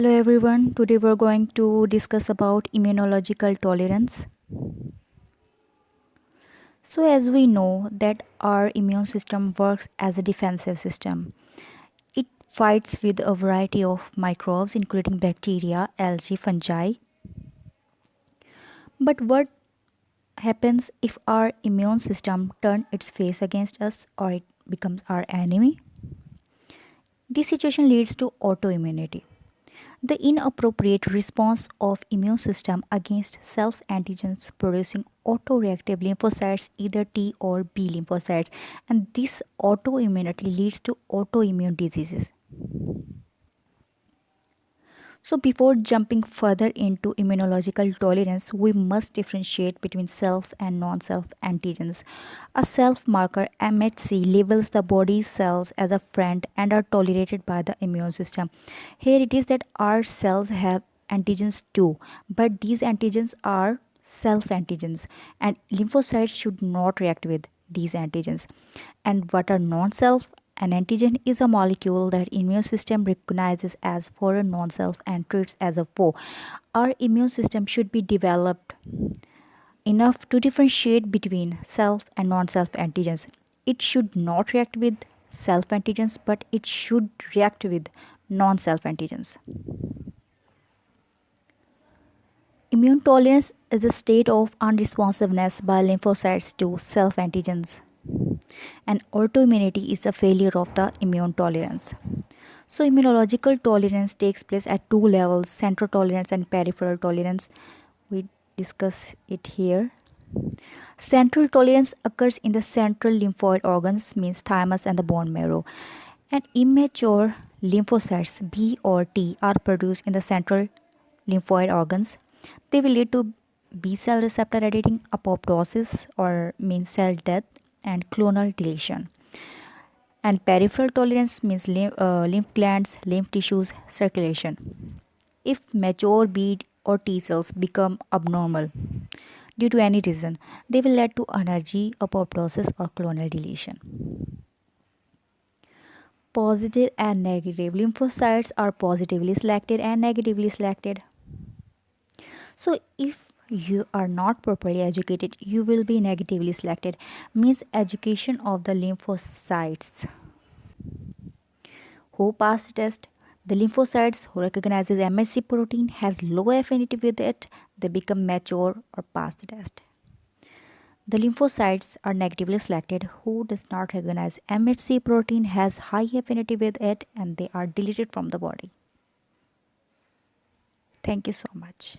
Hello everyone, today we're going to discuss about immunological tolerance. So as we know that our immune system works as a defensive system. It fights with a variety of microbes including bacteria, algae, fungi. But what happens if our immune system turns its face against us or it becomes our enemy? This situation leads to autoimmunity. The inappropriate response of immune system against self antigens producing autoreactive lymphocytes, either T or B lymphocytes, and this autoimmunity leads to autoimmune diseases. So, before jumping further into immunological tolerance, we must differentiate between self and non self antigens. A self marker MHC labels the body's cells as a friend and are tolerated by the immune system. Here it is that our cells have antigens too, but these antigens are self antigens, and lymphocytes should not react with these antigens. And what are non self? An antigen is a molecule that immune system recognizes as foreign non-self and treats as a foe. Our immune system should be developed enough to differentiate between self and non-self antigens. It should not react with self antigens, but it should react with non-self antigens. Immune tolerance is a state of unresponsiveness by lymphocytes to self antigens, and autoimmunity is the failure of the immune tolerance. So, immunological tolerance takes place at two levels, central tolerance and peripheral tolerance. We discuss it here. Central tolerance occurs in the central lymphoid organs, means thymus and the bone marrow. And immature lymphocytes B or T are produced in the central lymphoid organs. They will lead to B cell receptor editing, apoptosis or means cell death, and clonal deletion. And peripheral tolerance means lymph glands, lymph tissues, circulation. If mature B or T cells become abnormal due to any reason, they will lead to anergy, apoptosis, or clonal deletion. Positive and negative lymphocytes are positively selected and negatively selected. So, if you are not properly educated, you will be negatively selected, means education of the lymphocytes who pass the test. The lymphocytes who recognizes MHC protein has low affinity with it, they become mature or pass the test. The lymphocytes are negatively selected who does not recognize MHC protein, has high affinity with it, and they are deleted from the body. Thank you so much.